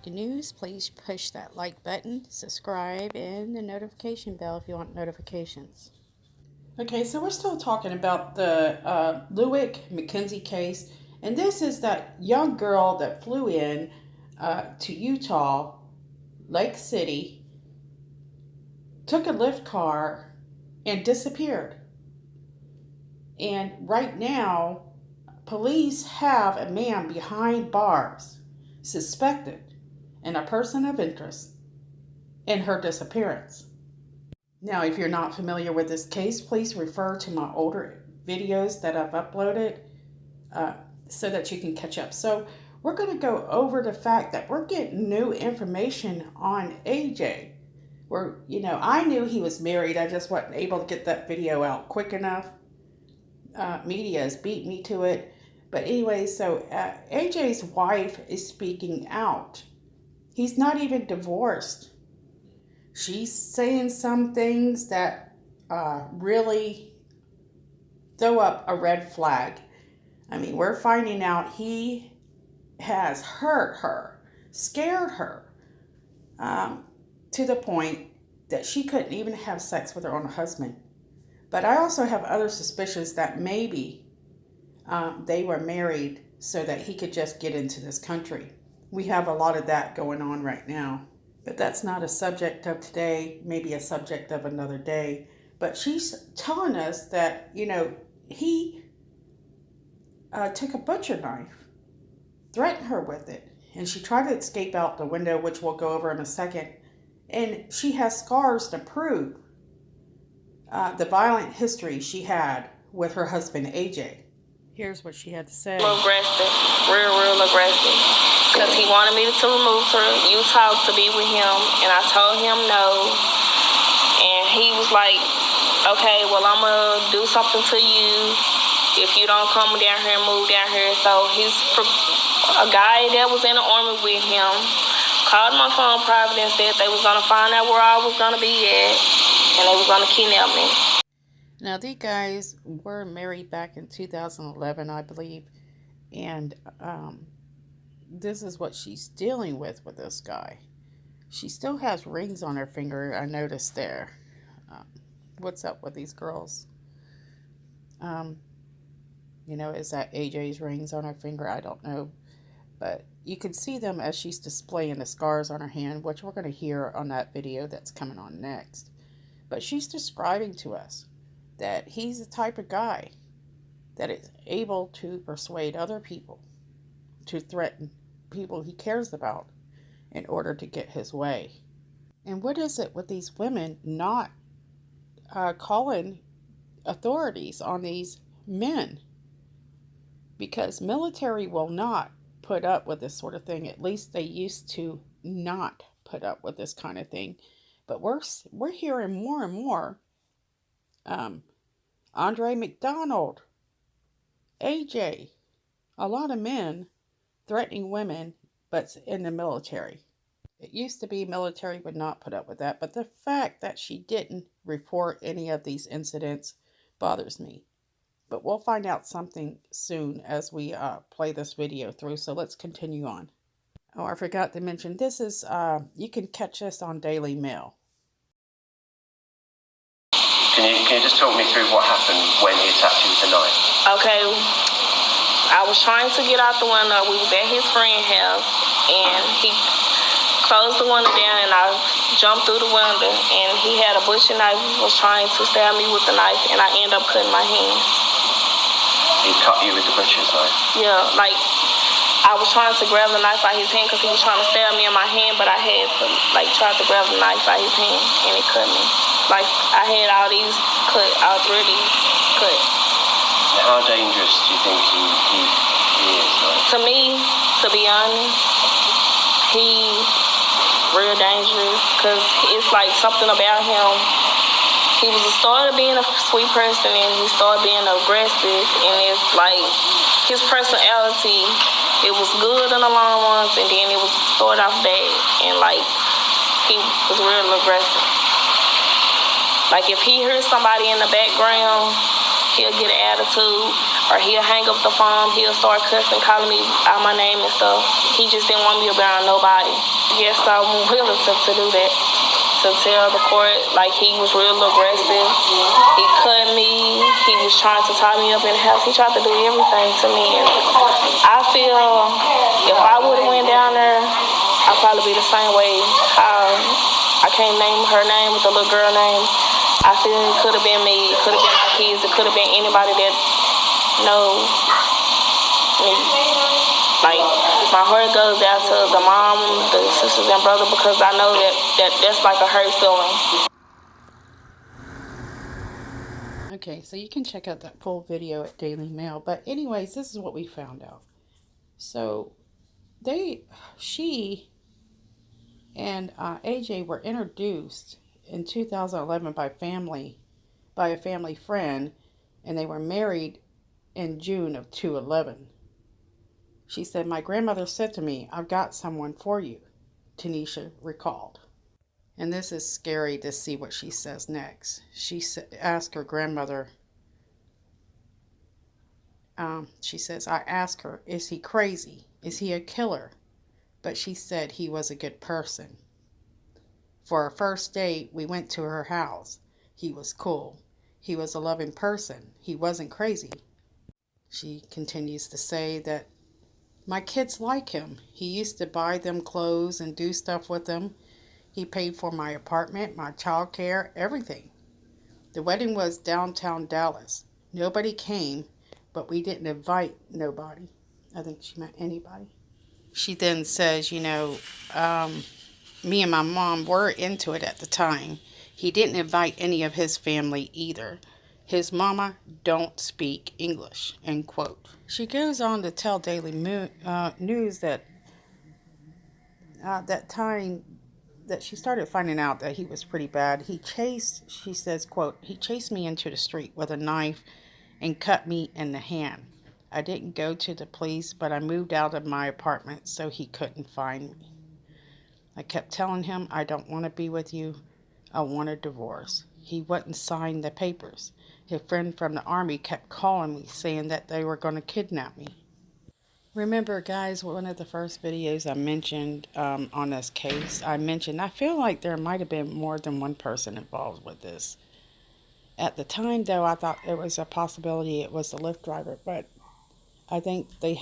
breaking news, please push that like button, subscribe, and the notification bell if you want notifications. Okay, so we're still talking about the Mackenzie case, and this is that young girl that flew in to Utah, Lake City, took a Lyft car, and disappeared. And right now, police have a man behind bars suspected and a person of interest in her disappearance. Now, if you're not familiar with this case, please refer to my older videos that I've uploaded so that you can catch up. So we're going to go over the fact that we're getting new information on AJ. I knew he was married. I just wasn't able to get that video out quick enough. Media has beat me to it. But anyway, so AJ's wife is speaking out. He's not even divorced. She's saying some things that really throw up a red flag. I mean, we're finding out he has hurt her, scared her, to the point that she couldn't even have sex with her own husband. But I also have other suspicions that maybe they were married so that he could just get into this country. We have a lot of that going on right now. But that's not a subject of today, maybe a subject of another day. But she's telling us that, he took a butcher knife, threatened her with it, and she tried to escape out the window, which we'll go over in a second. And she has scars to prove the violent history she had with her husband, AJ. Here's what she had to say. Aggressive, real aggressive. Because he wanted me to remove her. You talked to be with him, and I told him no. And he was like, okay, well, I'm going to do something to you if you don't come down here and move down here. So a guy that was in the army with him called my phone private and said they was going to find out where I was going to be at, and they was going to kidnap me. Now, these guys were married back in 2011, I believe, and this is what she's dealing with this guy. She still has rings on her finger, I noticed there. What's up with these girls? Is that AJ's rings on her finger? I don't know. But you can see them as she's displaying the scars on her hand, which we're going to hear on that video that's coming on next. But she's describing to us that he's the type of guy that is able to persuade other people to threaten people he cares about in order to get his way. And what is it with these women not calling authorities on these men? Because military will not put up with this sort of thing. At least they used to not put up with this kind of thing. But we're hearing more and more Andre McDonald, AJ, a lot of men threatening women, but in the military. It used to be military would not put up with that, but the fact that she didn't report any of these incidents bothers me. But we'll find out something soon as we play this video through, so let's continue on. Oh, I forgot to mention, this is, you can catch us on Daily Mail. Can you just talk me through what happened when he attacked you with the knife? Okay, I was trying to get out the window. We was at his friend's house, and he closed the window down, and I jumped through the window, and he had a butcher knife. He was trying to stab me with the knife, and I ended up cutting my hand. He cut you with the butcher's knife? Yeah, like I was trying to grab the knife out his hand because he was trying to stab me in my hand, but I had to try to grab the knife out his hand, and it cut me. Like, I had all these already cut. How dangerous do you think he is? Like? To me, to be honest, he's real dangerous because it's like something about him. He started being a sweet person, and he started being aggressive, and it's like his personality, it was good in the long runs, and then it was started off bad, and he was real aggressive. Like, if he heard somebody in the background, he'll get an attitude, or he'll hang up the phone, he'll start cussing, calling me out my name and stuff. He just didn't want me around nobody. Yes, I'm willing to do that. To tell the court, like, he was real aggressive. He cut me. He was trying to tie me up in the house. He tried to do everything to me. And I feel if I would have went down there, I'd probably be the same way. I can't name her name with the little girl name. I feel it could have been me. It could have been my kids. It could have been anybody that knows me. Like, my heart goes out to the mom, the sisters and brother, because I know that's like a hurt feeling. Okay, so you can check out that full video at Daily Mail. But anyways, this is what we found out. So she and AJ were introduced in 2011 by a family friend, and they were married in June of 2011. She said, "My grandmother said to me, 'I've got someone for you,'" Tanisha recalled. And this is scary to see what she says next. She asked her grandmother, she says, "I asked her, is he crazy? Is he a killer?" But she said he was a good person. "For our first date, we went to her house. He was cool. He was a loving person. He wasn't crazy." She continues to say that, "My kids like him. He used to buy them clothes and do stuff with them. He paid for my apartment, my child care, everything. The wedding was downtown Dallas. Nobody came, but we didn't invite nobody." I think she meant anybody. She then says, "Me and my mom were into it at the time. He didn't invite any of his family either. His mama don't speak English," end quote. She goes on to tell Daily News that that time that she started finding out that he was pretty bad, she says, quote, "He chased me into the street with a knife and cut me in the hand. I didn't go to the police, but I moved out of my apartment so he couldn't find me. I kept telling him, 'I don't want to be with you. I want a divorce.' He wouldn't sign the papers. His friend from the army kept calling me saying that they were going to kidnap me." Remember, guys, one of the first videos I mentioned on this case, I feel like there might have been more than one person involved with this. At the time, though, I thought it was a possibility it was the Lyft driver, but I think they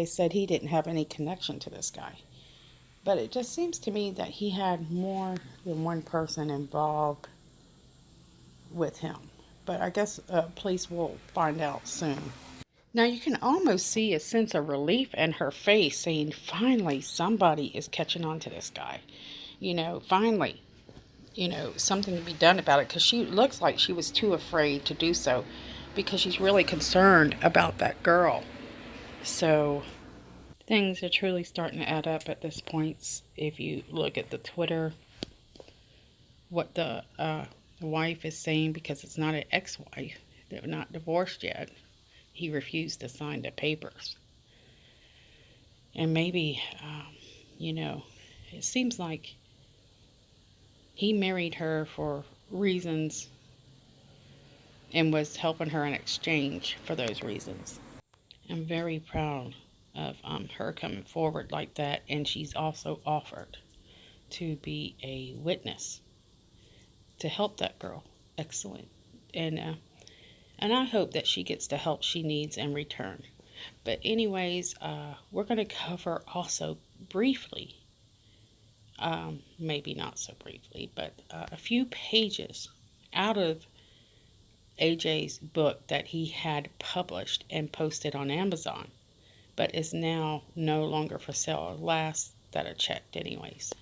said he didn't have any connection to this guy. But it just seems to me that he had more than one person involved with him. But I guess police will find out soon. Now you can almost see a sense of relief in her face, saying, "Finally, somebody is catching on to this guy. Finally, something to be done about it," because she looks like she was too afraid to do so because she's really concerned about that girl. So things are truly starting to add up at this point. If you look at the Twitter, what the wife is saying, because it's not an ex-wife, they're not divorced yet. He refused to sign the papers. And maybe, it seems like he married her for reasons and was helping her in exchange for those reasons. I'm very proud of her coming forward like that, and she's also offered to be a witness to help that girl. Excellent. And I hope that she gets the help she needs in return. But anyways, we're going to cover also briefly, maybe not so briefly, but a few pages out of AJ's book that he had published and posted on Amazon, but is now no longer for sale, last that I checked anyways.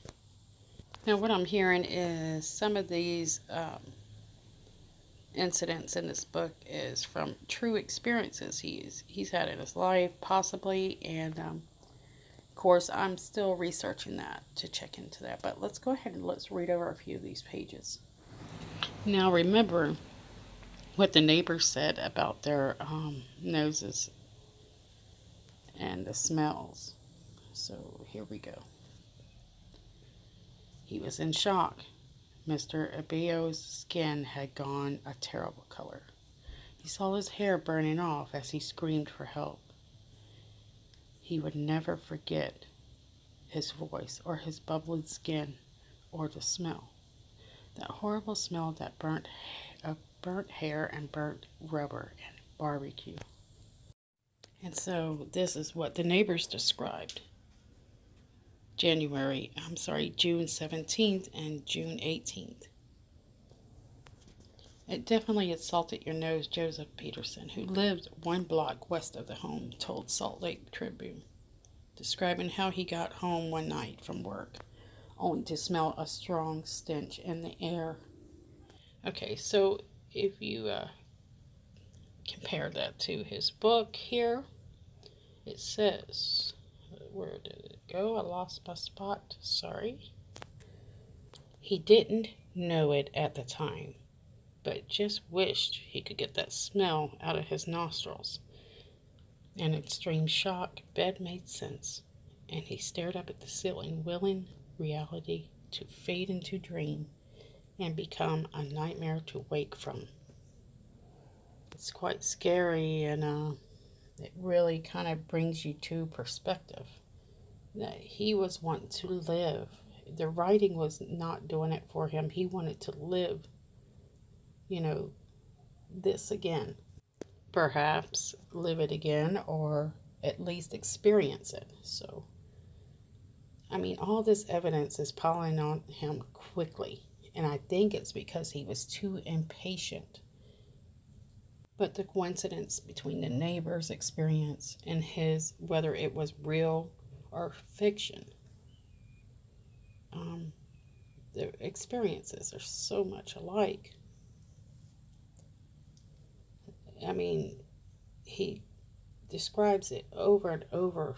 Now what I'm hearing is some of these incidents in this book is from true experiences he's had in his life, possibly, and of course I'm still researching that to check into that. But let's go ahead and let's read over a few of these pages. Now remember what the neighbors said about their noses and the smells. So here we go. He was in shock. Mr. Abeo's skin had gone a terrible color. He saw his hair burning off as he screamed for help. He would never forget his voice or his bubbly skin or the smell. That horrible smell that of burnt hair and burnt rubber and barbecue. And so this is what the neighbors described. June 17th and June 18th. It definitely assaulted your nose, Joseph Peterson, who lived 1 block west of the home, told Salt Lake Tribune, describing how he got home one night from work, only to smell a strong stench in the air. Okay, so if you compare that to his book here, it says, where did it go? I lost my spot, sorry. He didn't know it at the time, but just wished he could get that smell out of his nostrils. In extreme shock, bed made sense, and he stared up at the ceiling, willing reality to fade into dream and become a nightmare to wake from. It's quite scary, and it really kind of brings you to perspective that he was wanting to live. The writing was not doing it for him. He wanted to live, this again. Perhaps live it again, or at least experience it. So, all this evidence is piling on him quickly, and I think it's because he was too impatient. But the coincidence between the neighbor's experience and his, whether it was real or fiction, the experiences are so much alike. He describes it over and over.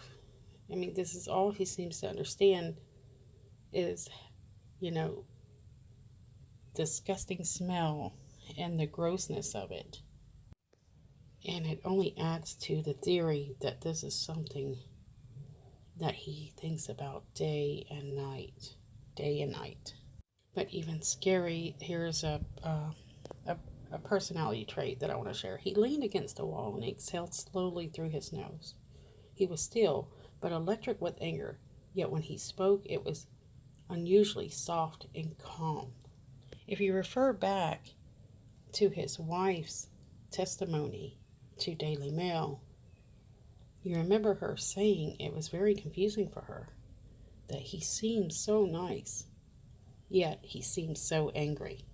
This is all he seems to understand is, disgusting smell and the grossness of it. And it only adds to the theory that this is something that he thinks about day and night. But even scary, here's a personality trait that I want to share. He leaned against the wall and exhaled slowly through his nose. He was still, but electric with anger, yet when he spoke, it was unusually soft and calm. If you refer back to his wife's testimony to Daily Mail, you remember her saying it was very confusing for her, that he seemed so nice, yet he seemed so angry.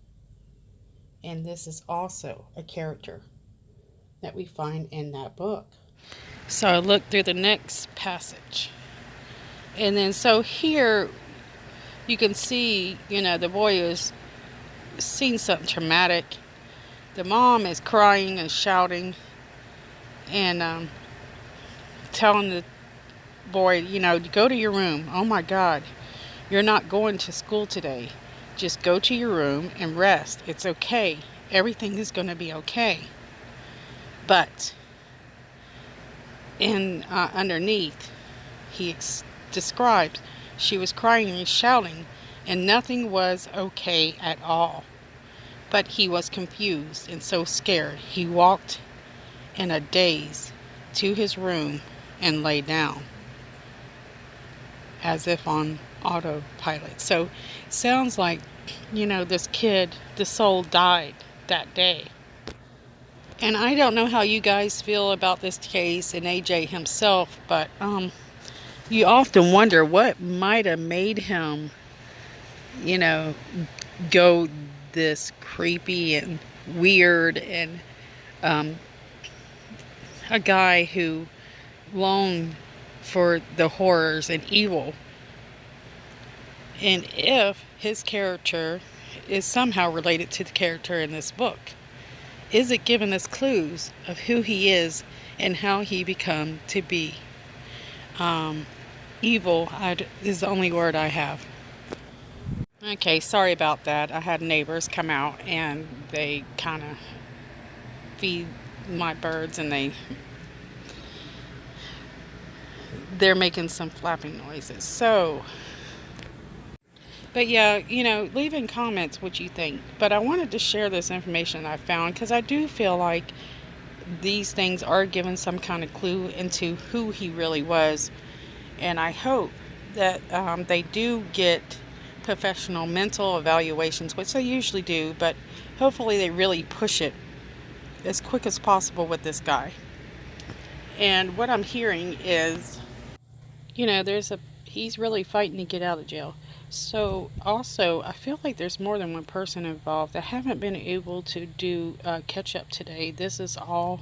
And this is also a character that we find in that book. So I looked through the next passage. And then so here you can see, the boy is seeing something traumatic. The mom is crying and shouting and telling the boy, go to your room. Oh my God, you're not going to school today. Just go to your room and rest. It's okay. Everything is going to be okay. But underneath, he describes she was crying and shouting, and nothing was okay at all. But he was confused and so scared. He walked in a daze to his room and lay down, as if on autopilot. So sounds like, this kid, the soul died that day. And I don't know how you guys feel about this case and AJ himself, but you often wonder what might have made him, go this creepy and weird, and a guy who longed for the horrors and evil. And if his character is somehow related to the character in this book, is it giving us clues of who he is and how he become to be? Evil is the only word I have. Okay, sorry about that. I had neighbors come out and they kind of feed my birds, and they're making some flapping noises. So, but yeah, leave in comments what you think. But I wanted to share this information I found because I do feel like these things are given some kind of clue into who he really was. And I hope that they do get professional mental evaluations, which they usually do, but hopefully they really push it as quick as possible with this guy. And what I'm hearing is, he's really fighting to get out of jail. So also, I feel like there's more than one person involved. I haven't been able to do catch up today. This is all,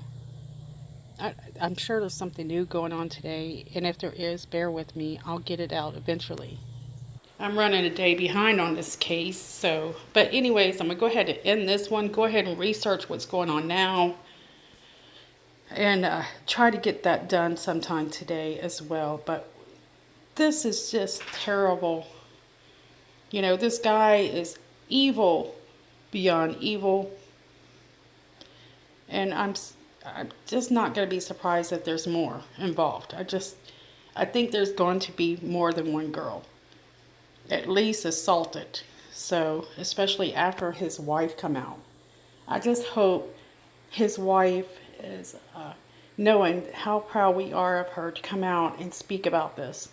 I'm sure there's something new going on today, and if there is, bear with me. I'll get it out eventually. I'm running a day behind on this case, but anyways, I'm gonna go ahead and end this one. Go ahead and research what's going on now, and try to get that done sometime today as well. But this is just terrible. This guy is evil beyond evil, and I'm just not going to be surprised if there's more involved. I think there's going to be more than one girl, at least assaulted. So, especially after his wife come out. I just hope his wife is knowing how proud we are of her to come out and speak about this.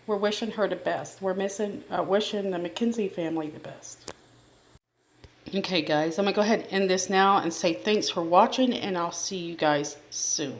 We're wishing her the best. We're wishing the Mackenzie family the best. Okay, guys, I'm going to go ahead and end this now and say thanks for watching, and I'll see you guys soon.